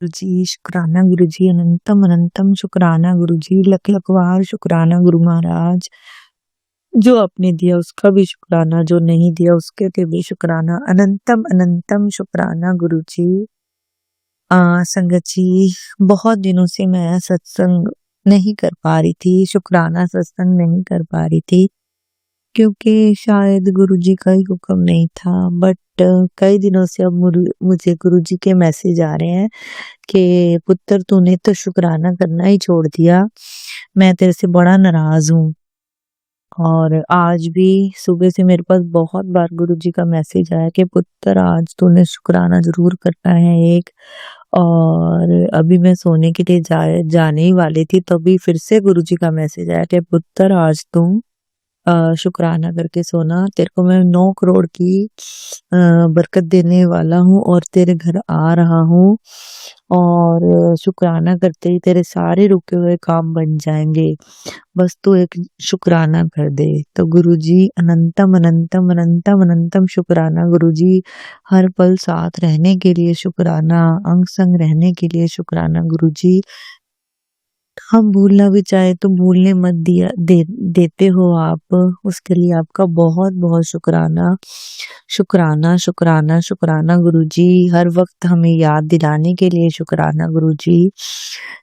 गुरुजी, शुक्राना गुरुजी, अनंतम अनंतम शुक्राना गुरुजी, लख लख बार शुक्राना गुरु महाराज। जो आपने दिया उसका भी शुक्राना, जो नहीं दिया उसके लिए भी शुक्राना, अनंतम अनंतम शुक्राना गुरुजी। संगत जी, बहुत दिनों से मैं सत्संग नहीं कर पा रही थी, शुक्राना सत्संग नहीं कर पा रही थी, क्योंकि शायद गुरुजी का ही हुक्म नहीं था। बट कई दिनों से अब मुझे गुरुजी के मैसेज आ रहे हैं कि पुत्र तूने तो शुक्राना करना ही छोड़ दिया, मैं तेरे से बड़ा नाराज हूँ। और आज भी सुबह से मेरे पास बहुत बार गुरुजी का मैसेज आया कि पुत्र आज तूने शुक्राना जरूर करना है एक। और अभी मैं सोने के लिए जाने ही वाली थी, तभी फिर से गुरुजी का मैसेज आया कि पुत्र आज तुम शुक्राना करके सोना, तेरे को मैं 9 करोड़ की बरकत देने वाला हूँ और तेरे घर आ रहा हूँ, और शुक्राना करते ही तेरे सारे रुके हुए काम बन जाएंगे, बस तू एक शुक्राना कर दे। तो गुरुजी, अनंतम अनंतम अनंतम अनंतम शुक्राना गुरुजी। हर पल साथ रहने के लिए शुक्राना, अंग संग रहने के लिए शुक्राना गुरुजी। हम भूलना भी चाहे तो भूलने मत देते हो आप, उसके लिए आपका बहुत बहुत शुक्राना शुक्राना शुक्राना शुक्राना गुरुजी। हर वक्त हमें याद दिलाने के लिए शुक्राना गुरुजी,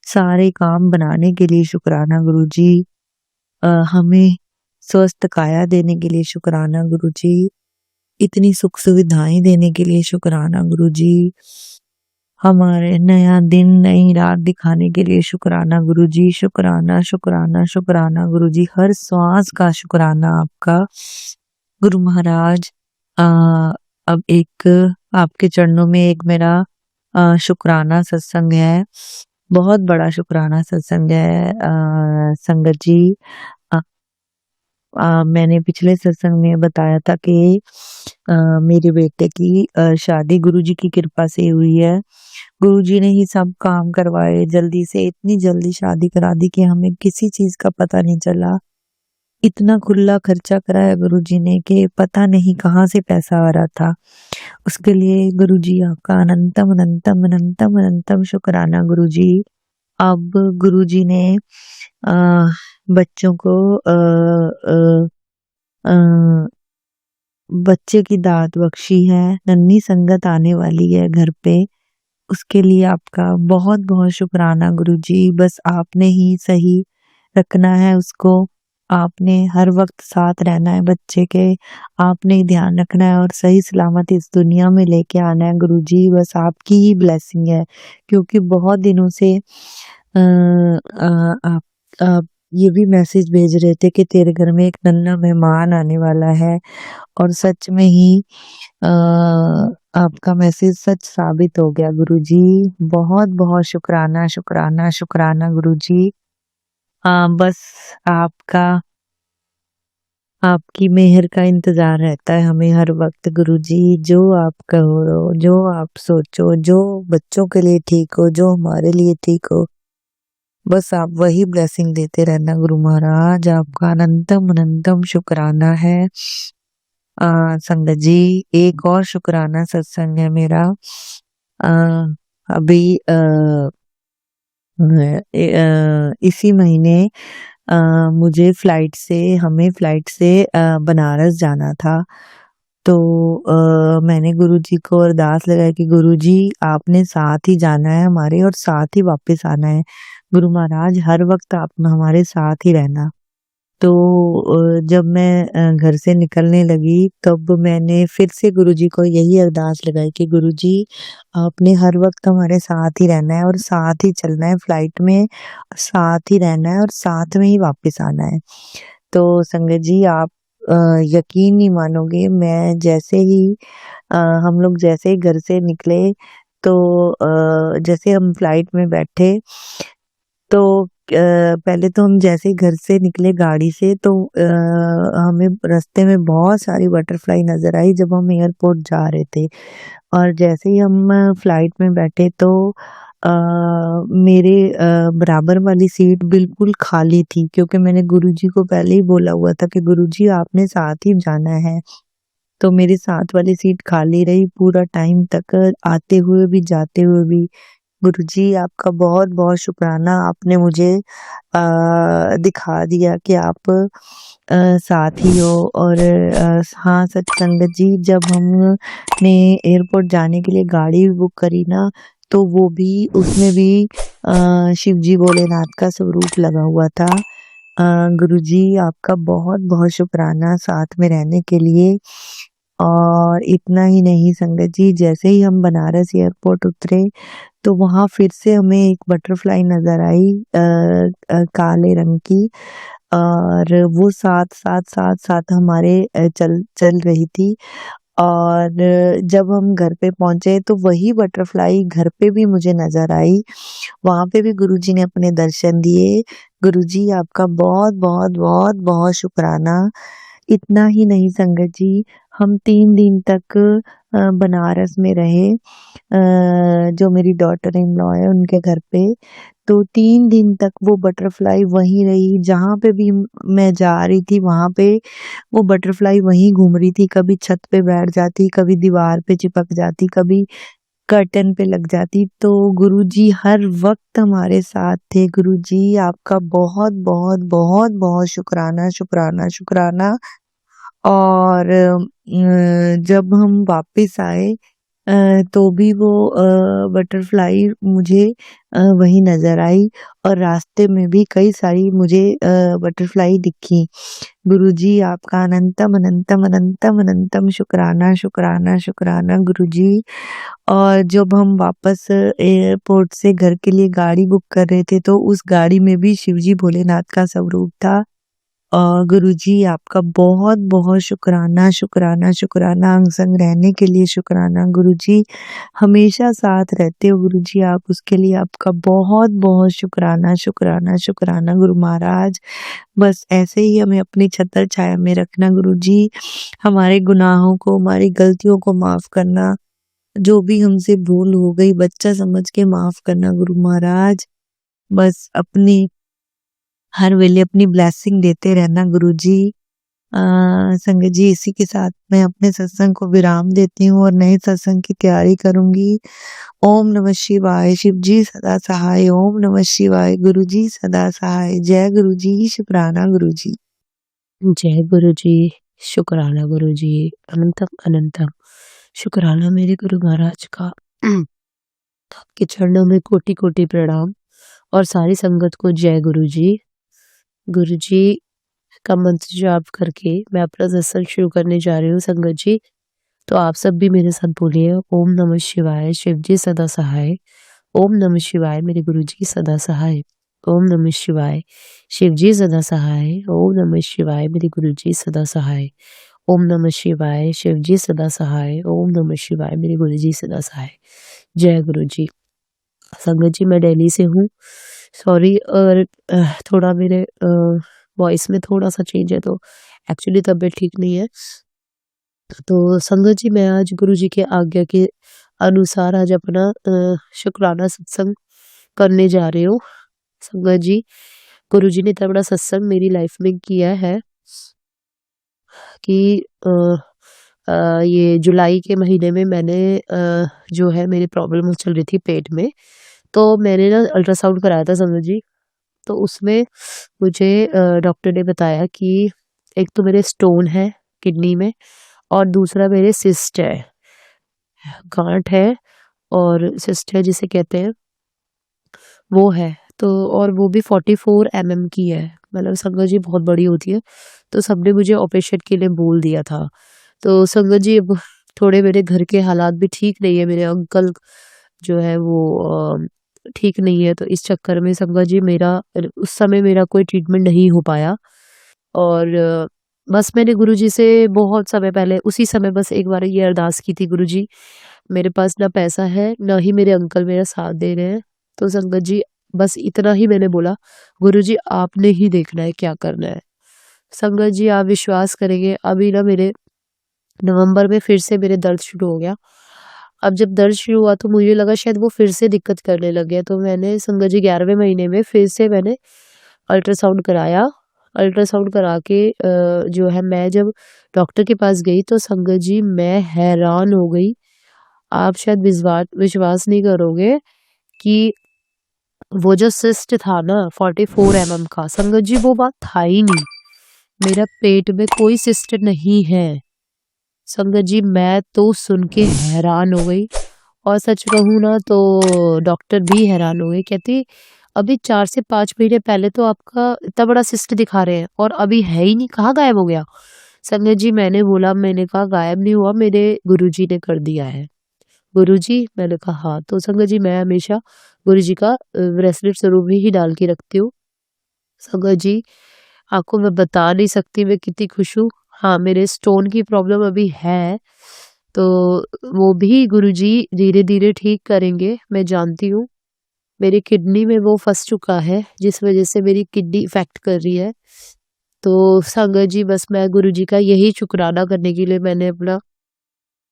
सारे काम बनाने के लिए शुक्राना गुरुजी, हमें स्वस्थ काया देने के लिए शुक्राना गुरुजी, इतनी सुख सुविधाएं देने के लिए शुक्राना गुरुजी, हमारे नया दिन नई रात दिखाने के लिए शुक्राना गुरुजी। शुक्राना शुक्राना शुक्राना गुरुजी, हर श्वास का शुक्राना आपका गुरु महाराज। अब एक आपके चरणों में एक मेरा शुक्राना सत्संग है, बहुत बड़ा शुक्राना सत्संग है संगत जी। मैंने पिछले सत्संग में बताया था कि मेरे बेटे की शादी गुरुजी की कृपा से हुई है। गुरुजी ने ही सब काम करवाए, जल्दी से इतनी जल्दी शादी करा दी कि हमें किसी चीज का पता नहीं चला। इतना खुला खर्चा कराया गुरुजी ने कि पता नहीं कहाँ से पैसा आ रहा था। उसके लिए गुरुजी आपका अनंतम अनंतम अनंतम अनंतम शुक्राना गुरुजी। अब गुरुजी ने बच्चों को बच्चे की दात बख्शी है, नन्ही संगत आने वाली है घर पे, उसके लिए आपका बहुत बहुत शुक्राना गुरुजी। बस आपने ही सही रखना है उसको, आपने हर वक्त साथ रहना है बच्चे के, आपने ही ध्यान रखना है और सही सलामत इस दुनिया में लेके आना है गुरुजी। बस आपकी ही ब्लेसिंग है, क्योंकि बहुत दिनों से आप ये भी मैसेज भेज रहे थे कि तेरे घर में एक नन्हा मेहमान आने वाला है, और सच में ही आपका मैसेज सच साबित हो गया गुरुजी। बहुत बहुत शुक्राना शुक्राना शुक्राना गुरुजी। बस आपकी मेहर का इंतजार रहता है हमें हर वक्त गुरुजी। जो आप कहो, जो आप सोचो, जो बच्चों के लिए ठीक हो, जो हमारे लिए ठीक हो, बस आप वही ब्लेसिंग देते रहना गुरु महाराज। आपका अनंतम अनंतम शुक्राना है संगत जी। एक और शुक्राना सत्संग है मेरा। अभी इसी महीने हमें फ्लाइट से बनारस जाना था। तो मैंने गुरुजी को अरदास लगाई कि गुरुजी आपने साथ ही जाना है हमारे और साथ ही वापस आना है। गुरु महाराज हर वक्त आप हमारे साथ ही रहना। तो जब मैं घर से निकलने लगी तब मैंने फिर से गुरुजी को यही अरदास लगाई कि गुरुजी आपने हर वक्त हमारे साथ ही रहना है और साथ ही चलना है फ्लाइट में, साथ ही रहना है और साथ में ही वापस आना है। तो संगत जी, आप यकीन नहीं मानोगे, मैं जैसे ही हम लोग जैसे ही घर से निकले, तो जैसे हम फ्लाइट में बैठे, तो पहले तो हम जैसे ही घर से निकले गाड़ी से, तो हमें रास्ते में बहुत सारी बटरफ्लाई नजर आई जब हम एयरपोर्ट जा रहे थे। और जैसे ही हम फ्लाइट में बैठे तो मेरे बराबर वाली सीट बिल्कुल खाली थी, क्योंकि मैंने गुरुजी को पहले ही बोला हुआ था कि गुरुजी आपने साथ ही जाना है। तो मेरी साथ वाली सीट खाली रही पूरा टाइम तक, आते हुए भी जाते हुए भी। गुरुजी आपका बहुत-बहुत शुक्राना, आपने मुझे दिखा दिया कि आप साथी हो। और हाँ, सच संगत जी, जब हमने एयरपोर्ट जाने के लिए गाड़ी बुक करी ना, तो वो भी उसमें भी शिव जी भोलेनाथ का स्वरूप लगा हुआ था। गुरुजी आपका बहुत-बहुत शुक्राना साथ में रहने के लिए। और इतना ही नहीं संगत जी, जैसे ही हम बनारस एयरपोर्ट उतरे, तो वहाँ फिर से हमें एक बटरफ्लाई नज़र आई, काले रंग की। और वो साथ हमारे चल चल रही थी। और जब हम घर पे पहुँचे तो वही बटरफ्लाई घर पे भी मुझे नज़र आई। वहाँ पे भी गुरुजी ने अपने दर्शन दिए। गुरुजी आपका बहुत-बहुत, बहुत-बहुत शुक्राना। इतना ही नहीं संगत जी, हम 3 दिन तक बनारस में रहे, जो मेरी डॉटर इन लॉ है उनके घर पे। तो 3 दिन तक वो बटरफ्लाई वहीं रही, जहाँ पे भी मैं जा रही थी वहाँ पे वो बटरफ्लाई वहीं घूम रही थी। कभी छत पे बैठ जाती, कभी दीवार पे चिपक जाती, कभी कर्टन पे लग जाती। तो गुरुजी हर वक़्त हमारे साथ थे। गुरुजी आपका बहुत-बहुत, बहुत-बहुत शुक्राना, शुक्राना, शुक्राना। और जब हम वापस आए, तो भी वो बटरफ्लाई मुझे वहीं नज़र आई। और रास्ते में भी कई सारी मुझे बटरफ्लाई दिखी। गुरुजी आपका अनंतम, अनंतम, अनंतम, अनंतम शुक्राना, शुक्राना, शुक्राना गुरुजी। और जब हम वापस एयरपोर्ट से घर के लिए गाड़ी बुक कर रहे थे, तो उस गाड़ी में भी शिवजी भोलेनाथ का स्वरूप था। गुरुजी आपका बहुत-बहुत शुक्राना, शुक्राना, शुक्राना, अंग संग रहने के लिए शुक्राना गुरुजी। हमेशा साथ रहते हो गुरुजी आप, उसके लिए आपका बहुत-बहुत शुक्राना, शुक्राना, शुक्राना गुरु महाराज। बस ऐसे ही हमें अपनी छत्र छाया में रखना गुरुजी। हमारे गुनाहों को, हमारी गलतियों को माफ़ करना। जो भी हमसे भूल हो गई, बच्चा समझ के माफ़ करना गुरु महाराज। बस अपनी हर वेले अपनी ब्लेसिंग देते रहना गुरुजी। संगत जी, इसी के साथ मैं अपने सत्संग को विराम देती हूँ और नए सत्संग की तैयारी करूँगी। ओम नमः शिवाय, शिव जी सदा सहाय। ओम नमः शिवाय, गुरु जी सदा सहाय। जय गुरु जी, शुक्राना गुरु जी। जय गुरु जी, शुक्राना गुरु जी, अनंतम अनंतम शुक्राना मेरे गुरु महाराज का। आपके चरणों में कोटि कोटि प्रणाम और सारी संगत को जय गुरु जी। गुरु जी का मंत्र जाप करके मैं अपना सत्संग शुरू करने जा रही हूँ संगत जी। तो आप सब भी मेरे साथ बोलिए, ओम नमः शिवाय, शिव जी सदा सहाय। ओम नमः शिवाय, मेरे गुरु जी सदा सहाय। ओम नमः शिवाय, शिव जी सदा सहाय। ओम नमः शिवाय, मेरे गुरु जी सदा सहाय। ओम नमः शिवाय, शिव जी सदा सहाय। ओम नमः शिवाय, मेरे गुरु जी सदा सहाय। जय गुरु जी। संगत जी, मैं दिल्ली से हूँ। सॉरी, और थोड़ा मेरे वॉइस में थोड़ा सा चेंज है, तो एक्चुअली तबीयत ठीक नहीं है। तो संगत जी, मैं आज गुरु जी के आज्ञा के अनुसार आज अपना शुक्राना सत्संग करने जा रही हूँ। संगत जी, गुरु जी ने इतना बड़ा सत्संग मेरी लाइफ में किया है कि ये जुलाई के महीने में मैंने जो है मेरी प्रॉब्लम चल रही थी पेट में, तो मैंने ना अल्ट्रासाउंड कराया था संगत जी। तो उसमें मुझे डॉक्टर ने बताया कि एक तो मेरे स्टोन है किडनी में, और दूसरा मेरे सिस्ट है, गांठ है, और सिस्ट है जिसे कहते हैं वो है। तो और वो भी 44 mm की है, मतलब संगत जी बहुत बड़ी होती है। तो सबने मुझे ऑपरेशन के लिए बोल दिया था। तो संगत जी, अब थोड़े मेरे घर के हालात भी ठीक नहीं है, मेरे अंकल जो है वो ठीक नहीं है। तो इस चक्कर में संगत जी मेरा उस समय मेरा कोई ट्रीटमेंट नहीं हो पाया। और बस मैंने गुरुजी से बहुत समय पहले उसी समय बस एक बार ये अरदास की थी, गुरुजी मेरे पास ना पैसा है, ना ही मेरे अंकल मेरा साथ दे रहे हैं। तो संगत जी, बस इतना ही मैंने बोला, गुरुजी आपने ही देखना है क्या करना है। संगत जी, आप विश्वास करेंगे, अभी ना मेरे नवंबर में फिर से मेरे दर्द शुरू हो गया। अब जब दर्द शुरू हुआ तो मुझे लगा शायद वो फिर से दिक्कत करने लग गया। तो मैंने संगत जी 11वें महीने में फिर से मैंने अल्ट्रासाउंड कराया। अल्ट्रासाउंड करा के जो है मैं जब डॉक्टर के पास गई तो संगत जी मैं हैरान हो गई। आप शायद विश्वास नहीं करोगे कि वो जो सिस्ट था ना 44 mm का, संगत जी वो बात था ही नहीं। मेरा पेट में कोई सिस्ट नहीं है। संगत जी मैं तो सुन के हैरान हो गई, और सच कहूँ ना तो डॉक्टर भी हैरान हो गए। कहते अभी 4 से 5 महीने पहले तो आपका इतना बड़ा सिस्ट दिखा रहे हैं और अभी है ही नहीं, कहाँ गायब हो गया? संगत जी मैंने बोला, मैंने कहा गायब नहीं हुआ, मेरे गुरुजी ने कर दिया है। गुरुजी? मैंने कहा हाँ। तो संगत जी मैं हमेशा गुरुजी का ब्रेसलेट स्वरूप ही डाल के रखती हूँ। संगत जी आपको मैं बता नहीं सकती मैं कितनी खुश हूँ। हाँ, मेरे स्टोन की प्रॉब्लम अभी है, तो वो भी गुरुजी धीरे-धीरे ठीक करेंगे, मैं जानती हूँ। मेरी किडनी में वो फँस चुका है, जिस वज़ह से मेरी किडनी इफ़ेक्ट कर रही है। तो संगत जी बस मैं गुरुजी का यही शुकराना करने के लिए मैंने अपना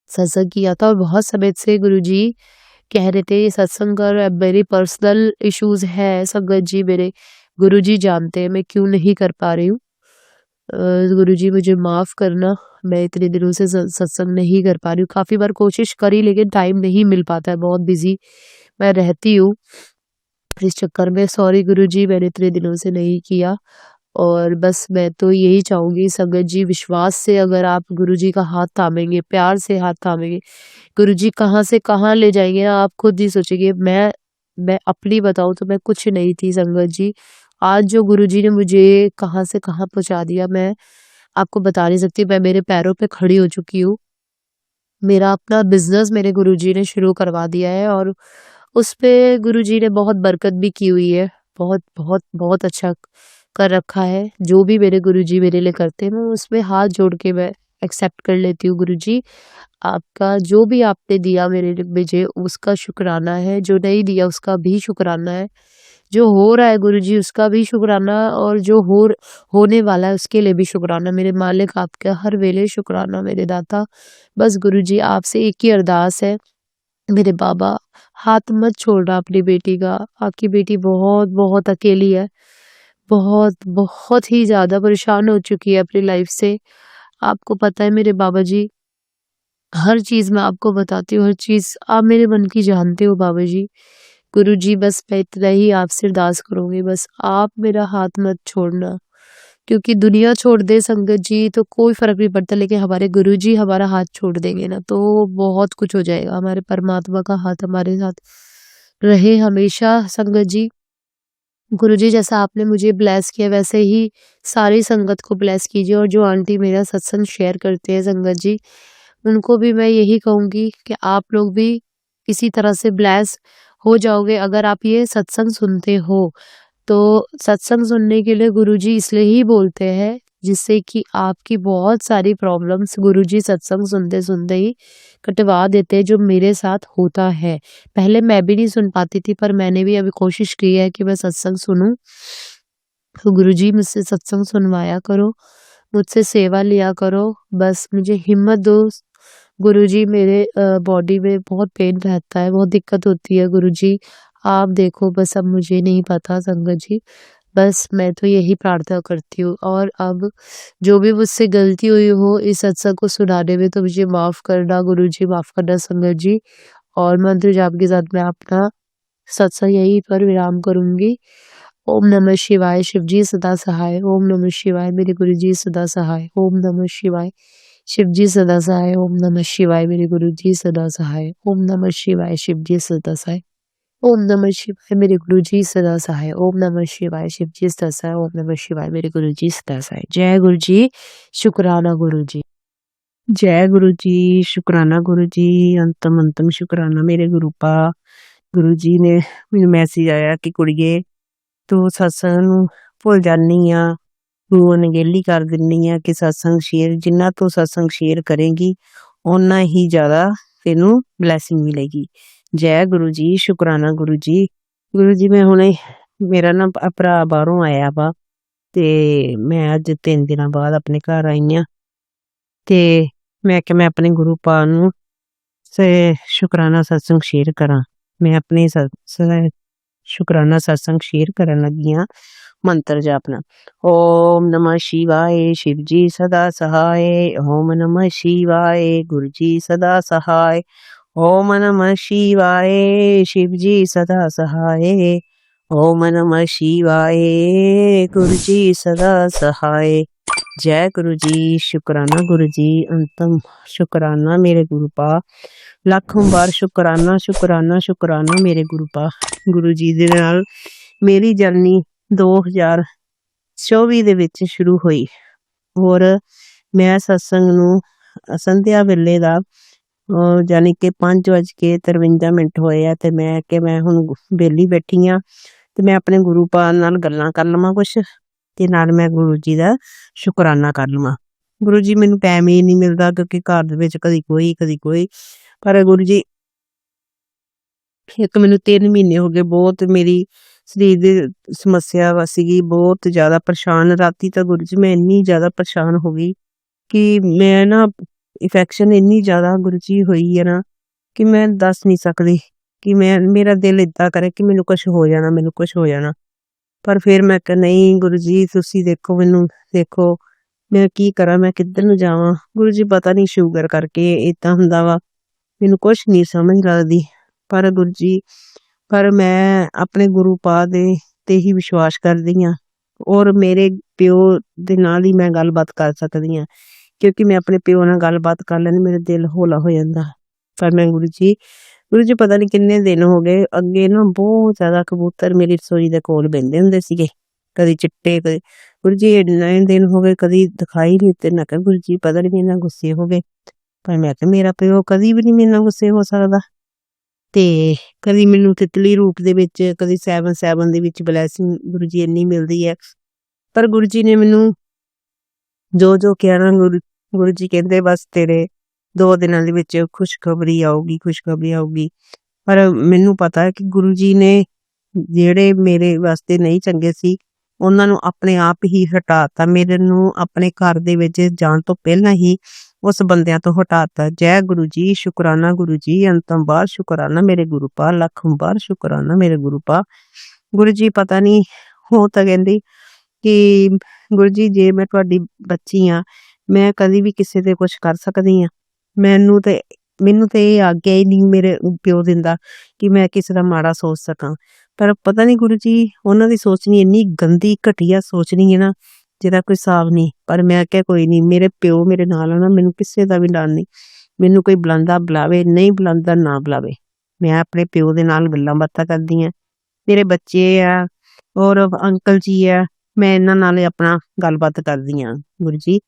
सत्संग किया था, और बहुत समय से गुरुजी कह रहे थे ये सत्संग कर, अब मेरी पर्सनल इश्यूज़ है संगत जी, मेरे गुरुजी जानते हैं मैं क्यों नहीं कर पा रही हूँ। गुरुजी मुझे माफ़ करना, मैं इतने दिनों से सत्संग नहीं कर पा रही हूँ। काफ़ी बार कोशिश करी लेकिन टाइम नहीं मिल पाता है, बहुत बिज़ी मैं रहती हूँ। इस चक्कर में सॉरी गुरुजी, मैंने इतने दिनों से नहीं किया। और बस मैं तो यही चाहूँगी संगत जी, विश्वास से अगर आप गुरुजी का हाथ थामेंगे, प्यार से हाथ थामेंगे, गुरुजी कहाँ से कहाँ ले जाएँगे ना आप खुद ही सोचेंगे। मैं अपनी बताऊँ तो मैं कुछ नहीं थी संगत जी। आज जो गुरुजी ने मुझे कहाँ से कहाँ पहुँचा दिया, मैं आपको बता नहीं सकती। मैं मेरे पैरों पे खड़ी हो चुकी हूँ। मेरा अपना बिज़नेस मेरे गुरुजी ने शुरू करवा दिया है, और उसपे गुरुजी ने बहुत बरकत भी की हुई है। बहुत, बहुत, बहुत अच्छा कर रखा है। जो भी मेरे गुरुजी मेरे लिए करते हैं, मैं उसमें हाथ जोड़ के मैं एक्सेप्ट कर लेती हूँ। गुरुजी आपका जो भी आपने दिया मेरे लिए मुझे उसका शुक्राना है, जो नहीं दिया उसका भी शुक्राना है। जो हो रहा है गुरुजी उसका भी शुक्राना, और जो होने वाला है उसके लिए भी शुक्राना। मेरे मालिक आपका हर वेले शुक्राना मेरे दाता। बस गुरुजी आपसे एक ही अरदास है, मेरे बाबा हाथ मत छोड़ना अपनी बेटी का। आपकी बेटी बहुत बहुत अकेली है, बहुत बहुत ही ज़्यादा परेशान हो चुकी है अपनी लाइफ से। आपको पता है मेरे बाबा जी, हर चीज़ मैं आपको बताती हूँ, हर चीज़ आप मेरे मन की जानते हो बाबा जी। गुरुजी बस मैं इतना ही आपसे अरदास करूँगी, बस आप मेरा हाथ मत छोड़ना। क्योंकि दुनिया छोड़ दे संगत जी तो कोई फ़र्क नहीं पड़ता, लेकिन हमारे गुरुजी हमारा हाथ छोड़ देंगे ना तो बहुत कुछ हो जाएगा। हमारे परमात्मा का हाथ हमारे साथ रहे हमेशा संगत जी। गुरुजी जैसा आपने मुझे ब्लेस किया वैसे ही सारी संगत को ब्लेस कीजिए, और जो आंटी मेरा सत्संग शेयर करते हैं संगत जी, उनको भी मैं यही कहूँगी कि आप लोग भी इसी तरह से ब्लेस हो जाओगे अगर आप ये सत्संग सुनते हो। तो सत्संग सुनने के लिए गुरुजी इसलिए ही बोलते हैं, जिससे कि आपकी बहुत सारी प्रॉब्लम्स गुरुजी सत्संग सुनते-सुनते ही कटवा देते हैं, जो मेरे साथ होता है। पहले मैं भी नहीं सुन पाती थी, पर मैंने भी अभी कोशिश की है कि मैं सत्संग सुनूँ। तो गुरुजी मुझसे सत्संग सुनवाया करो, मुझसे सेवा लिया करो, बस मुझे हिम्मत दो। गुरुजी मेरे बॉडी में बहुत पेन रहता है, बहुत दिक्कत होती है गुरुजी, आप देखो बस अब मुझे नहीं पता संगत जी। बस मैं तो यही प्रार्थना करती हूँ, और अब जो भी मुझसे गलती हुई हो इस सत्संग को सुनाने में तो मुझे माफ़ करना गुरुजी, माफ़ करना संगत जी। और मंत्र जाप के साथ मैं अपना सत्संग यहीं पर विराम करूँगी। ओम नमः शिवाय, शिवजी सदा सहाय। ओम नमः शिवाय, मेरे गुरुजी सदा सहाय। ओम नमः शिवाय, शिवजी सदा सहाय। ओम नमः शिवाय, मेरे गुरुजी सदा सहाय। ओम नमः शिवाय, शिवजी सदा सहाय। ओम नमः शिवाय, मेरे गुरुजी सदा सहाय। ओम नमः शिवाय, शिवजी सदा सहाय। ओम नमः शिवाय, मेरे गुरुजी सदा सहाय। जय गुरुजी, शुक्राना गुरुजी। जय गुरु जी, शुकराना गुरु जी, अंतम अंतम शुकराना मेरे गुरुपा। गुरु जी ने ਮੈਨੂੰ ਮੈਸੇਜ ਆਇਆ ਕਿ ਕੁੜੀਏ ਤੂੰ ਸਤਸੰਗ ਨੂੰ ਭੁੱਲ ਜਾਨੀ ਆ, ਤੂੰ ਅਣਗਹਿਲੀ ਕਰ ਦਿੰਨੀ ਆ ਕਿ ਸਤਸੰਗ ਸ਼ੇਅਰ, ਜਿੰਨਾ ਤੂੰ ਸਤਸੰਗ ਸ਼ੇਅਰ ਕਰੇਂਗੀ ਓਨਾ ਹੀ ਜ਼ਿਆਦਾ ਤੈਨੂੰ ਬਲੈਸਿੰਗ ਮਿਲੇਗੀ। ਜੈ ਗੁਰੂ ਜੀ, ਸ਼ੁਕਰਾਨਾ ਗੁਰੂ ਜੀ। ਗੁਰੂ ਜੀ ਮੈਂ ਹੁਣੇ ਮੇਰਾ ਨਾ ਭਰਾ ਬਾਹਰੋਂ ਆਇਆ ਵਾ ਤੇ ਮੈਂ ਅੱਜ 3 ਦਿਨਾਂ ਬਾਅਦ ਆਪਣੇ ਘਰ ਆਈ ਆ ਤੇ ਮੈਂ ਕਿਹਾ ਮੈਂ ਆਪਣੇ ਗੁਰੂ ਪਾ ਨੂੰ ਸ਼ੁਕਰਾਨਾ ਸਤਸੰਗ ਸ਼ੇਅਰ ਕਰਾਂ। ਮੈਂ ਆਪਣੇ ਸ਼ੁਕਰਾਨਾ ਸਤਸੰਗ ਸ਼ੇਅਰ ਕਰਨ ਲੱਗੀ ਹਾਂ ਮੰਤਰ ਜਾਪਣਾ। ਓਮ ਨਮः शिवाय, शिव जी सदा सहाय। ओम नमः शिवाय, गुरु जी सदा सहाय। ओम नमः शिवाय शिव जी सदा सहाय। ओम नमः शिवाय गुरु जी सदा सहाय। जय गुरु जी, शुकराना गुरु जी, अंतम शुकराना मेरे गुरु पा। ਲੱਖਾਂ ਵਾਰ ਸ਼ੁਕਰਾਨਾ ਸ਼ੁਕਰਾਨਾ ਸ਼ੁਕਰਾਨਾ ਮੇਰੇ ਗੁਰੂ ਪਾ। ਗੁਰੂ ਜੀ ਦੇ ਨਾਲ ਮੇਰੀ ਜਰਨੀ 2024 ਦੇ ਵਿੱਚ ਸ਼ੁਰੂ ਹੋਈ। ਔਰ ਮੈਂ ਸਤਸੰਗ ਨੂੰ ਸੰਧਿਆ ਵੇਲੇ ਦਾ ਯਾਨੀ ਕਿ 5:53 ਹੋਏ ਆ ਤੇ ਮੈਂ ਹੁਣ ਵਿਹਲੀ ਬੈਠੀ ਆ ਤੇ ਮੈਂ ਆਪਣੇ ਗੁਰੂ ਪਾ ਨਾਲ ਗੱਲਾਂ ਕਰ ਲਵਾਂ ਕੁਛ ਤੇ ਨਾਲ ਮੈਂ ਗੁਰੂ ਜੀ ਦਾ ਸ਼ੁਕਰਾਨਾ ਕਰ ਲਵਾਂ। ਗੁਰੂ ਜੀ ਮੈਨੂੰ ਟਾਈਮ ਹੀ ਨਹੀਂ ਮਿਲਦਾ ਕਿਉਂਕਿ ਘਰ ਦੇ ਵਿੱਚ ਕਦੀ ਕੋਈ ਪਰ ਗੁਰੂ ਜੀ ਇੱਕ ਮੈਨੂੰ 3 ਮਹੀਨੇ ਹੋ ਗਏ ਬਹੁਤ ਮੇਰੀ ਸਰੀਰ ਦੀ ਸਮੱਸਿਆ ਵਾ ਸੀਗੀ, ਬਹੁਤ ਜ਼ਿਆਦਾ ਪਰੇਸ਼ਾਨ। ਰਾਤੀ ਤਾਂ ਗੁਰੂ ਜੀ ਮੈਂ ਇੰਨੀ ਜ਼ਿਆਦਾ ਪਰੇਸ਼ਾਨ ਹੋ ਗਈ ਕਿ ਮੈਂ ਨਾ ਇਨਫੈਕਸ਼ਨ ਇੰਨੀ ਜ਼ਿਆਦਾ ਗੁਰੂ ਜੀ ਹੋਈ ਹੈ ਨਾ ਕਿ ਮੈਂ ਦੱਸ ਨਹੀਂ ਸਕਦੀ ਕਿ ਮੇਰਾ ਦਿਲ ਏਦਾਂ ਕਰੇ ਕਿ ਮੈਨੂੰ ਕੁਛ ਹੋ ਜਾਣਾ। ਪਰ ਫਿਰ ਮੈਂ ਕਿਹਾ ਨਹੀਂ ਗੁਰੂ ਜੀ ਤੁਸੀਂ ਦੇਖੋ, ਮੈਨੂੰ ਦੇਖੋ ਮੈਂ ਕੀ ਕਰਾਂ, ਮੈਂ ਕਿੱਧਰ ਨੂੰ ਜਾਵਾਂ। ਗੁਰੂ ਜੀ ਪਤਾ ਨਹੀਂ ਸ਼ੂਗਰ ਕਰਕੇ ਏਦਾਂ ਹੁੰਦਾ ਵਾ, ਮੈਨੂੰ ਕੁਛ ਨਹੀਂ ਸਮਝ ਲੱਗਦੀ। ਪਰ ਗੁਰੂ ਜੀ ਮੈਂ ਆਪਣੇ ਗੁਰੂ ਪਾ ਦੇ ਤੇ ਹੀ ਵਿਸ਼ਵਾਸ ਕਰਦੀ ਹਾਂ ਔਰ ਮੇਰੇ ਪਿਓ ਦੇ ਨਾਲ ਹੀ ਮੈਂ ਗੱਲਬਾਤ ਕਰ ਸਕਦੀ ਹਾਂ ਕਿਉਂਕਿ ਮੈਂ ਆਪਣੇ ਪਿਓ ਨਾਲ ਗੱਲਬਾਤ ਕਰ ਲੈਣੀ ਮੇਰਾ ਦਿਲ ਹੌਲਾ ਹੋ ਜਾਂਦਾ। ਪਰ ਮੈਂ ਗੁਰੂ ਜੀ ਪਤਾ ਨਹੀਂ ਕਿੰਨੇ ਦਿਨ ਹੋ ਗਏ ਅੱਗੇ ਨਾ ਬਹੁਤ ਜ਼ਿਆਦਾ ਕਬੂਤਰ ਮੇਰੀ ਰਸੋਈ ਦੇ ਕੋਲ ਬਹਿੰਦੇ ਹੁੰਦੇ ਸੀਗੇ, ਕਦੀ ਚਿੱਟੇ ਕਦੇ। ਗੁਰੂ ਜੀ ਇੰਨੇ ਦਿਨ ਹੋ ਗਏ ਕਦੀ ਦਿਖਾਈ ਨਹੀਂ ਦਿੱਤੇ। ਮੈਂ ਕਿਹਾ ਗੁਰੂ ਜੀ ਪਤਾ ਨਹੀਂ ਮੇਰੇ ਨਾਲ ਗੁੱਸੇ ਹੋ ਗਏ। ਪਰ ਮੈਂ ਕਿਹਾ ਮੇਰਾ ਪਿਓ ਕਦੀ ਵੀ ਨਹੀਂ ਮੇਰੇ ਨਾਲ ਗੁੱਸੇ ਹੋ ਸਕਦਾ। ਤੇ ਕਦੀ ਮੈਨੂੰ ਤਿਤਲੀ ਰੂਪ ਦੇ ਵਿੱਚ, ਕਦੀ 7 ਦੇ ਵਿੱਚ ਬਲੈਸਿੰਗ ਗੁਰੂ ਜੀ ਇੰਨੀ ਮਿਲਦੀ ਹੈ। ਪਰ ਗੁਰੂ ਜੀ ਨੇ ਮੈਨੂੰ ਜੋ ਕਿਹਾ ਨਾ, ਗੁਰੂ ਜੀ ਕਹਿੰਦੇ ਬਸ ਤੇਰੇ 2 ਦਿਨਾਂ ਦੇ ਵਿੱਚ ਖੁਸ਼ਖਬਰੀ ਆਊਗੀ। ਪਰ ਮੈਨੂੰ ਪਤਾ ਹੈ ਕਿ ਗੁਰੂ ਜੀ ਨੇ ਜਿਹੜੇ ਮੇਰੇ ਵਾਸਤੇ ਨਹੀਂ ਚੰਗੇ ਸੀ ਉਹਨਾਂ ਨੂੰ ਆਪਣੇ ਆਪ ਹੀ ਹਟਾਤਾ। ਮੇਰੇ ਨੂੰ ਆਪਣੇ ਘਰ ਦੇ ਵਿੱਚ ਜਾਣ ਤੋਂ ਪਹਿਲਾਂ ਹੀ ਉਸ ਬੰਦਿਆਂ ਤੋਂ ਹਟਾਤਾ। ਜੈ ਗੁਰੂ ਜੀ, ਸ਼ੁਕਰਾਨਾ ਗੁਰੂ ਜੀ, ਅੰਤਮ ਵਾਰ ਸ਼ੁਕਰਾਨਾ ਮੇਰੇ ਗੁਰੂ ਪਾ, ਲੱਖਾਂ ਵਾਰ ਸ਼ੁਕਰਾਨਾ ਮੇਰੇ ਗੁਰੂ ਪਾ। ਗੁਰੂ ਜੀ ਪਤਾ ਨਹੀਂ ਹੋ ਤਾਂ ਕਹਿੰਦੀ ਕਿ ਗੁਰੂ ਜੀ ਜੇ ਮੈਂ ਤੁਹਾਡੀ ਬੱਚੀ ਆ ਮੈਂ ਕਦੀ ਵੀ ਕਿਸੇ ਤੇ ਕੁਛ ਕਰ ਸਕਦੀ ਆ। ਮੈਨੂੰ ਤੇ ਇਹ ਆਗਿਆ ਹੀ ਨਹੀਂ ਮੇਰੇ ਪਿਓ ਦਿੰਦਾ ਕਿ ਮੈਂ ਕਿਸੇ ਦਾ ਮਾੜਾ ਸੋਚ ਸਕਾਂ। ਪਰ ਪਤਾ ਨਹੀਂ ਗੁਰੂ ਜੀ ਉਹਨਾਂ ਦੀ ਸੋਚਣੀ ਇੰਨੀ ਗੰਦੀ ਘਟੀਆ ਸੋਚਣੀ ਹੈ ਨਾ ਜਿਹਦਾ ਕੋਈ ਹਿਸਾਬ ਨਹੀਂ। ਪਰ ਮੈਂ ਕਿਹਾ ਕੋਈ ਨਹੀਂ, ਮੇਰੇ ਪਿਓ ਮੇਰੇ ਨਾਲ ਆ ਨਾ, ਮੈਨੂੰ ਕਿਸੇ ਦਾ ਵੀ ਡਰ ਨਹੀਂ। ਮੈਨੂੰ ਕੋਈ ਬੁਲਾਉਂਦਾ ਬੁਲਾਵੇ, ਨਹੀਂ ਬੁਲਾਉਂਦਾ ਨਾ ਬੁਲਾਵੇ। ਮੈਂ ਆਪਣੇ ਪਿਓ ਦੇ ਨਾਲ ਗੱਲਾਂ ਬਾਤਾਂ ਕਰਦੀ ਹਾਂ। ਮੇਰੇ ਬੱਚੇ ਆ ਔਰ ਅੰਕਲ ਜੀ ਆ, ਮੈਂ ਇਹਨਾਂ ਨਾਲ ਆਪਣਾ ਗੱਲਬਾਤ ਕਰਦੀ ਹਾਂ। ਗੁਰੂ ਜੀ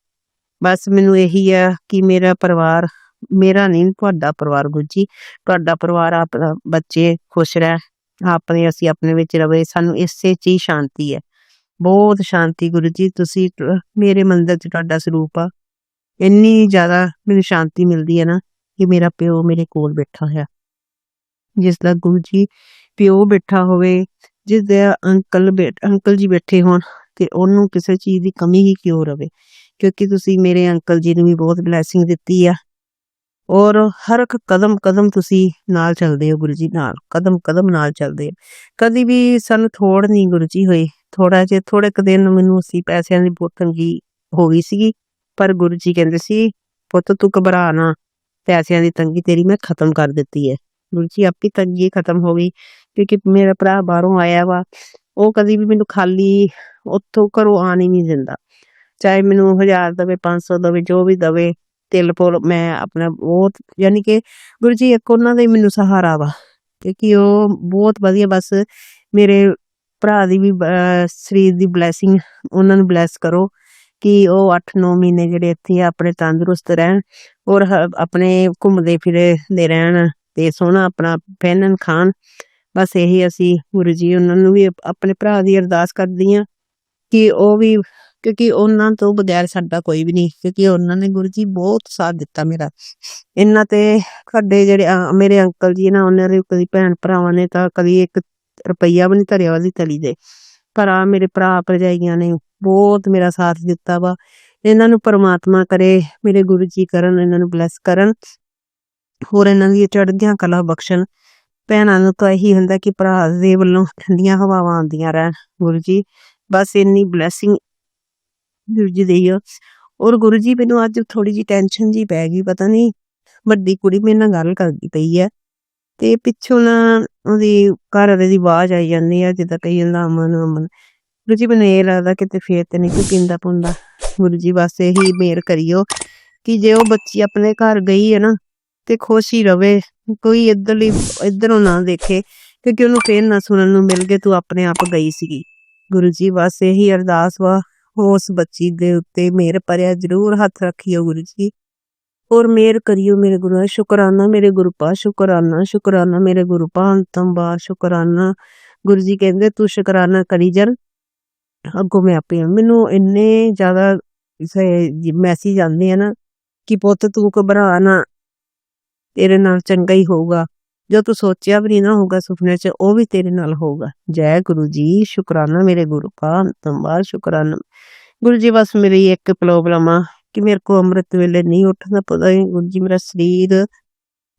ਬਸ ਮੈਨੂੰ ਇਹੀ ਆ ਕਿ ਮੇਰਾ ਪਰਿਵਾਰ, ਮੇਰਾ ਨਹੀਂ ਤੁਹਾਡਾ ਪਰਿਵਾਰ ਗੁਰੂ ਜੀ, ਤੁਹਾਡਾ ਪਰਿਵਾਰ, ਆਪਣਾ ਬੱਚੇ ਖੁਸ਼ ਰਹਿ, ਅਸੀਂ ਆਪਣੇ ਵਿੱਚ ਰਵੇ, ਸਾਨੂੰ ਇਸੇ 'ਚ ਹੀ ਸ਼ਾਂਤੀ ਹੈ, ਬਹੁਤ ਸ਼ਾਂਤੀ। ਗੁਰੂ ਜੀ ਤੁਸੀਂ ਮੇਰੇ ਮੰਦਿਰ 'ਚ ਤੁਹਾਡਾ ਸਰੂਪ ਆ, ਇੰਨੀ ਜ਼ਿਆਦਾ ਮੈਨੂੰ ਸ਼ਾਂਤੀ ਮਿਲਦੀ ਹੈ ਨਾ ਕਿ ਮੇਰਾ ਪਿਓ ਮੇਰੇ ਕੋਲ ਬੈਠਾ ਹੋਇਆ। ਜਿਸ ਦਾ ਗੁਰੂ ਜੀ ਪਿਓ ਬੈਠਾ ਹੋਵੇ, ਜਿਸ ਦੇ ਅੰਕਲ ਜੀ ਬੈਠੇ ਹੋਣ ਤੇ ਉਹਨੂੰ ਕਿਸੇ ਚੀਜ਼ ਦੀ ਕਮੀ ਹੀ ਕਿਉਂ ਰਵੇ। ਕਿਉਂਕਿ ਤੁਸੀਂ ਮੇਰੇ ਅੰਕਲ ਜੀ ਨੂੰ ਵੀ ਬਹੁਤ ਬਲੈਸਿੰਗ ਦਿੱਤੀ ਆ ਔਰ ਹਰ ਇੱਕ ਕਦਮ ਤੁਸੀਂ ਨਾਲ ਚੱਲਦੇ ਹੋ ਗੁਰੂ ਜੀ, ਨਾਲ ਕਦਮ ਨਾਲ ਚੱਲਦੇ ਹੋ। ਕਦੀ ਵੀ ਸਾਨੂੰ ਥੋੜ ਨਹੀਂ ਗੁਰੂ ਜੀ ਹੋਈ। ਥੋੜੇ ਕੁ ਦਿਨ ਮੈਨੂੰ ਅਸੀਂ ਪੈਸਿਆਂ ਦੀ ਬਹੁਤ ਤੰਗੀ ਹੋ ਗਈ ਸੀਗੀ, ਪਰ ਗੁਰੂ ਜੀ ਕਹਿੰਦੇ ਸੀ ਪੁੱਤ ਤੂੰ ਘਬਰਾ ਨਾ, ਪੈਸਿਆਂ ਦੀ ਤੰਗੀ ਤੇਰੀ ਮੈਂ ਖਤਮ ਕਰ ਦਿੱਤੀ ਹੈ। ਗੁਰੂ ਜੀ ਆਪੀ ਤੰਗੀ ਖਤਮ ਹੋ ਗਈ ਕਿਉਂਕਿ ਮੇਰਾ ਭਰਾ ਬਾਹਰੋਂ ਆਇਆ ਵਾ, ਉਹ ਕਦੀ ਵੀ ਮੈਨੂੰ ਖਾਲੀ ਉੱਥੋਂ ਘਰੋਂ ਆਣ ਹੀ ਨਹੀਂ ਦਿੰਦਾ। ਚਾਹੇ ਮੈਨੂੰ 1000 ਦਵੇ, 500 ਦਵੇ, ਜੋ ਵੀ ਦਵੇ, ਤਿਲ ਫੁੱਲ ਮੈਂ ਆਪਣਾ ਬਹੁਤ, ਯਾਨੀ ਕਿ ਗੁਰੂ ਜੀ ਇੱਕ ਉਹਨਾਂ ਦਾ ਹੀ ਮੈਨੂੰ ਸਹਾਰਾ ਵਾ ਕਿਉਂਕਿ ਉਹ ਬਹੁਤ ਵਧੀਆ। ਬਸ ਮੇਰੇ ਭਰਾ ਦੀ ਵੀ ਸਰੀਰ ਦੀ ਬਲੈਸਿੰਗ, ਉਹਨਾਂ ਨੂੰ ਬਲੈਸ ਕਰੋ ਕਿ ਉਹ 8-9 ਮਹੀਨੇ ਜਿਹੜੇ ਇੱਥੇ ਆਪਣੇ ਤੰਦਰੁਸਤ ਰਹਿਣ ਔਰ ਆਪਣੇ ਘੁੰਮਦੇ ਫਿਰਦੇ ਰਹਿਣ ਤੇ ਸੋਹਣਾ ਆਪਣਾ ਪਹਿਨਣ ਖਾਣ। ਬਸ ਇਹੀ ਅਸੀਂ ਗੁਰੂ ਜੀ ਉਹਨਾਂ ਨੂੰ ਵੀ ਆਪਣੇ ਭਰਾ ਦੀ ਅਰਦਾਸ ਕਰਦੀ ਹਾਂ ਕਿ ਉਹ ਵੀ, ਕਿਉਂਕਿ ਉਹਨਾਂ ਤੋਂ ਬਗੈਰ ਸਾਡਾ ਕੋਈ ਵੀ ਨਹੀਂ, ਕਿਉਂਕਿ ਉਹਨਾਂ ਨੇ ਗੁਰੂ ਜੀ ਬਹੁਤ ਸਾਥ ਦਿੱਤਾ ਮੇਰਾ। ਇਹਨਾਂ ਤੇ ਸਾਡੇ ਜਿਹੜੇ ਮੇਰੇ ਅੰਕਲ ਜੀ ਨਾ, ਉਹਨਾਂ ਦੇ ਕਦੀ ਭੈਣ ਭਰਾਵਾਂ ਨੇ ਤਾਂ ਕਦੀ 1 ਰੁਪਈਆ ਵੀ ਨਹੀਂ ਧਰਿਆ ਉਹਦੀ ਤਲੀ ਦੇ, ਪਰ ਆ ਮੇਰੇ ਭਰਾ ਭਰਜਾਈਆਂ ਨੇ ਬਹੁਤ ਮੇਰਾ ਸਾਥ ਦਿੱਤਾ ਵਾ। ਇਹਨਾਂ ਨੂੰ ਪਰਮਾਤਮਾ ਕਰੇ, ਮੇਰੇ ਗੁਰੂ ਜੀ ਕਰਨ, ਇਹਨਾਂ ਨੂੰ ਬਲੈਸ ਕਰਨ ਹੋਰ ਇਹਨਾਂ ਦੀ ਚੜ੍ਹਦੀਆਂ ਕਲਾ ਬਖਸ਼ਣ। ਭੈਣਾਂ ਨੂੰ ਤਾਂ ਇਹੀ ਹੁੰਦਾ ਕਿ ਭਰਾ ਦੇ ਵੱਲੋਂ ਠੰਡੀਆਂ ਹਵਾਵਾਂ ਆਉਂਦੀਆਂ ਰਹਿਣ। ਗੁਰੂ ਜੀ ਬਸ ਇੰਨੀ ਬਲੈਸਿੰਗ ਗੁਰੂ ਜੀ ਦੇਈਓ। ਔਰ ਗੁਰੂ ਜੀ ਮੈਨੂੰ ਅੱਜ ਥੋੜ੍ਹੀ ਜਿਹੀ ਟੈਨਸ਼ਨ ਜੀ ਪੈ ਗਈ, ਪਤਾ ਨਹੀਂ ਵੱਡੀ ਕੁੜੀ ਮੇਰੇ ਨਾਲ ਗੱਲ ਕਰਦੀ ਪਈ ਹੈ ਤੇ ਪਿੱਛੋਂ ਨਾ ਉਹਦੀ ਘਰ ਵਾਲੇ ਦੀ ਆਵਾਜ਼ ਆਈ ਜਾਂਦੀ ਹੈ, ਜਿੱਦਾਂ ਕਹੀ ਜਾਂਦਾ ਅਮਨ ਅਮਨ। ਗੁਰੂ ਜੀ ਮੈਨੂੰ ਇਹ ਲੱਗਦਾ ਕਿਤੇ ਫੇਰ ਤੇ ਨਹੀਂ ਕੋਈ ਪੀਂਦਾ ਪੁੰਦਾ। ਗੁਰੂ ਜੀ ਬਸ ਇਹੀ ਮਿਹਰ ਕਰਿਓ ਕਿ ਜੇ ਉਹ ਬੱਚੀ ਆਪਣੇ ਘਰ ਗਈ ਹੈ ਨਾ ਤੇ ਖੁਸ਼ ਹੀ ਰਵੇ, ਕੋਈ ਇੱਧਰੋਂ ਨਾ ਦੇਖੇ, ਕਿਉਂਕਿ ਉਹਨੂੰ ਫੇਰ ਨਾ ਸੁਣਨ ਨੂੰ ਮਿਲ ਗਏ ਤੂੰ ਆਪਣੇ ਆਪ ਗਈ ਸੀਗੀ। ਗੁਰੂ ਜੀ ਬਸ ਇਹੀ ਅਰਦਾਸ ਵਾ, ਉਸ ਬੱਚੀ ਦੇ ਉੱਤੇ ਮਿਹਰ ਭਰਿਆ ਜ਼ਰੂਰ ਹੱਥ ਰੱਖਿਓ ਗੁਰੂ ਜੀ, ਔਰ ਮਿਹਰ ਕਰਿਓ ਮੇਰੇ ਗੁਰੂ। ਸ਼ੁਕਰਾਨਾ ਮੇਰੇ ਗੁਰੂ ਪਾ, ਸ਼ੁਕਰਾਨਾ ਮੇਰੇ ਗੁਰੂ ਪਾ ਅੰਤਮ ਬਾ, ਸ਼ੁਕਰਾਨਾ। ਗੁਰੂ ਜੀ ਕਹਿੰਦੇ ਤੂੰ ਸ਼ੁਕਰਾਨਾ ਕਰੀ ਜਾ, ਅੱਗੋਂ ਮੈਂ ਆਪੇ। ਮੈਨੂੰ ਇੰਨੇ ਜ਼ਿਆਦਾ ਮੈਸੇਜ ਆਉਂਦੇ ਆ ਨਾ ਕਿ ਪੁੱਤ ਤੂੰ ਘਬਰਾ ਨਾ, ਤੇਰੇ ਨਾਲ ਚੰਗਾ ਹੀ ਹੋਊਗਾ, ਜੋ ਤੂੰ ਸੋਚਿਆ ਵੀ ਨਹੀਂ ਨਾ ਹੋਊਗਾ ਸੁਪਨੇ 'ਚ, ਉਹ ਵੀ ਤੇਰੇ ਨਾਲ ਹੋਊਗਾ। ਜੈ ਗੁਰੂ ਜੀ, ਸ਼ੁਕਰਾਨਾ ਮੇਰੇ ਗੁਰੂ ਪਾ ਅੰਤਮ ਬਾ, ਸ਼ੁਕਰਾਨਾ। ਗੁਰੂ ਜੀ ਬਸ ਮੇਰੀ ਇੱਕ ਪ੍ਰੋਬਲਮ ਆ ਕਿ ਮੇਰੇ ਕੋ ਅੰਮ੍ਰਿਤ ਵੇਲੇ ਨਹੀਂ ਉੱਠਣ ਦਾ ਪਤਾ। ਗੁਰੂ ਜੀ ਮੇਰਾ ਸਰੀਰ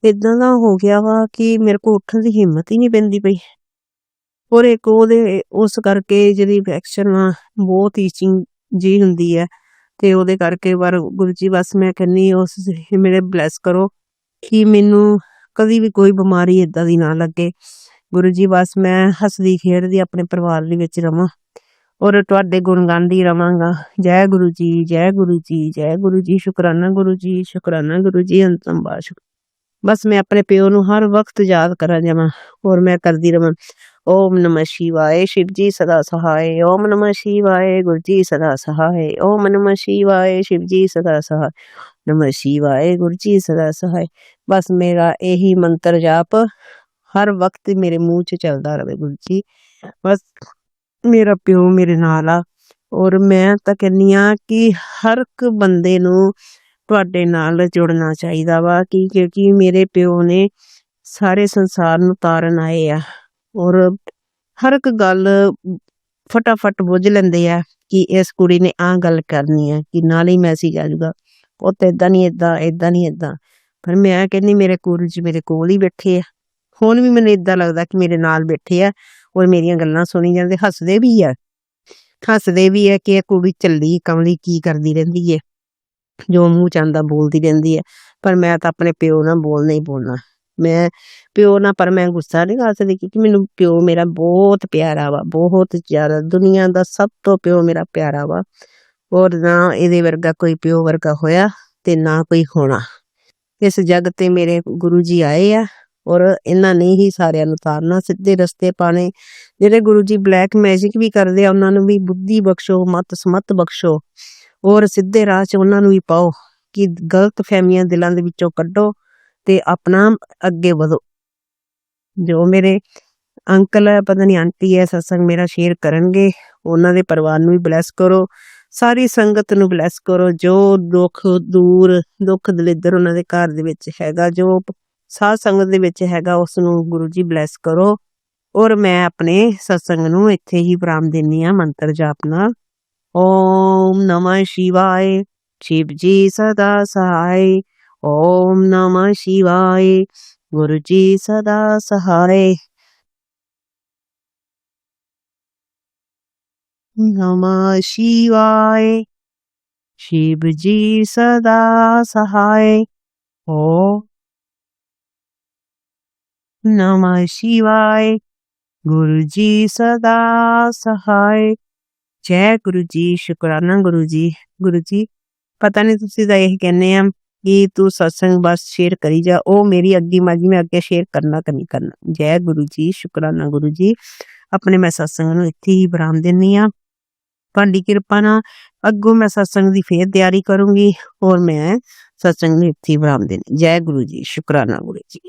ਇਦਾਂ ਦਾ ਹੋ ਗਿਆ ਵਾ ਕਿ ਮੇਰੇ ਕੋ ਉੱਠਣ ਦੀ ਹਿੰਮਤ ਹੀ ਨਹੀਂ ਪੈਂਦੀ ਪਈ, ਔਰ ਇੱਕ ਉਹਦੇ ਉਸ ਕਰਕੇ ਜਿਹੜੀ ਇਨਫੈਕਸ਼ਨ ਆ ਬਹੁਤ ਈਚਿੰਗ ਜੀ ਹੁੰਦੀ ਹੈ, ਤੇ ਉਹਦੇ ਕਰਕੇ ਪਰ ਗੁਰੂ ਜੀ ਬਸ ਮੈਂ ਕਹਿੰਦੀ ਉਸ ਮੇਰੇ ਬਲੈਸ ਕਰੋ ਕਿ ਮੈਨੂੰ ਕਦੀ ਵੀ ਕੋਈ ਬਿਮਾਰੀ ਏਦਾਂ ਦੀ ਨਾ ਲੱਗੇ। ਗੁਰੂ ਜੀ ਬਸ ਮੈਂ ਹੱਸਦੀ ਖੇਡਦੀ ਆਪਣੇ ਪਰਿਵਾਰ ਦੇ ਵਿੱਚ ਰਵਾਂ, ਔਰ ਤੁਹਾਡੇ ਗੁਣ ਗਾਉਂਦੀ ਰਵਾਂਗਾ। ਜੈ ਗੁਰੂ ਜੀ, ਜੈ ਗੁਰੂ ਜੀ, ਜੈ ਗੁਰੂ ਜੀ, ਸ਼ੁਕਰਾਨਾ ਗੁਰੂ ਜੀ, ਸ਼ੁਕਰਾਨਾ ਗੁਰੂ ਜੀ ਅੰਤਮ ਬਾਸ਼। ਬਸ ਮੈਂ ਆਪਣੇ ਪਿਓ ਨੂੰ ਹਰ ਵਕਤ ਯਾਦ ਕਰਾਂ ਜਾਵਾਂ, ਔਰ ਮੈਂ ਕਰਦੀ ਰਵਾਂ ਓਮ ਨਮः शिवाय, शिव जी सदा सहाय। ओम नमः शिवाय, गुरु जी सदा सहाय। ओम नमः शिवाय, शिव जी सदा सहाय। नमः शिवाय, गुरु जी सदा सहाय। बस मेरा यही मंत्र जाप हर वक्त मेरे मुंह च चलता रहे गुरु जी। बस मेरा प्यो मेरे नाल आ, और मैं तो कहनी आ कि हर एक बंदे नूं तुहाडे नाल जुड़ना चाहिदा वा, कि क्योंकि मेरे प्यो ने सारे संसार नूं तारन आए आ, और हर एक गल फटाफट बुझ लेंदे आ कि इस कुड़ी ने आ गल करनी है, कि नाल ही मैसेज आ जाऊगा ਉਹ ਤਾਂ इदा नहीं इदा, इदा नहीं इदा। पर मैं कहनी मेरे गुरु जी मेरे कोल ही बैठे आ, हुण भी मैनूं इदा लगदा कि मेरे नाल बैठे आ, और मेरियां गल्लां सुनी जांदे, हसदे भी है कि इह कुड़ी झल्ली कमली की करदी रहिंदी है, जो मूँह च आंदा बोलदी रहिंदी है। पर मैं तां अपने प्यो नाल बोलना ही बोलना, मैं प्यो ना, पर मैं गुस्सा नहीं कर सकती क्योंकि मैनूं प्यो मेरा बहुत प्यारा वा, बहुत ज़्यादा। दुनिया दा सब तो प्यो मेरा प्यारा वा, और ना इहदे वर्गा कोई प्यो वर्गा होया ते ना कोई होना। इस जग ते मेरे गुरु जी आए आ, और इन्हां ने ही सारिआं नूं तारना, सीधे रस्ते पाने। जिहड़े गुरु जी ब्लैक मैजिक भी करदे आ उन्हां नूं भी बुद्धि बख्शो, मत समत बख्शो, और सीधे राह च उन्हां नूं भी पाओ कि गलत फहमियां दिलां दे विचों कड्डो ते अपना अगे वधो। जो मेरे अंकल है, पता नहीं आंटी है, सत्संग मेरा शेयर करनगे, उन्हां दे परिवार नूं भी ब्लैस करो, सारी संगत नूं ब्लैस करो। जो दुख दूर दुख दलिद्दर उन्हां दे घर दे विच हैगा, जो साध संगत दे विच हैगा, उस नूं गुरु जी ब्लैस करो। और मैं अपने सत्संग नूं इत्थे ही विराम दिन्नी आ मंत्र जाप नाल। ओम नमः शिवाय, शिव जी सदा सहाय। ओम नमः शिवाय, गुरु जी सदा सहाय। नमः शिवाय, शिव जी सदा सहाय। ओम नमः शिवाय, गुरु जी सदा सहाय। जय गुरु जी, शुकराना गुरु जी। गुरु जी पता नहीं तुसीं तां यही कहने आ कि तू सत्संग बस शेयर करी जा, ओ मेरी अग्गी माजी मैं अगे शेयर करना कि नहीं करना। जय गुरु जी, शुकराना गुरु जी। अपने मैं सत्संग नूं इत्थे ही विराम दिन्नी आ। तुहाडी किरपा नाल अग्गों मैं सत्संग दी फेर तैयारी करूंगी, और मैं सत्संग नूं इत्थे ही विराम देनी। जय गुरु जी, शुकराना गुरु जी।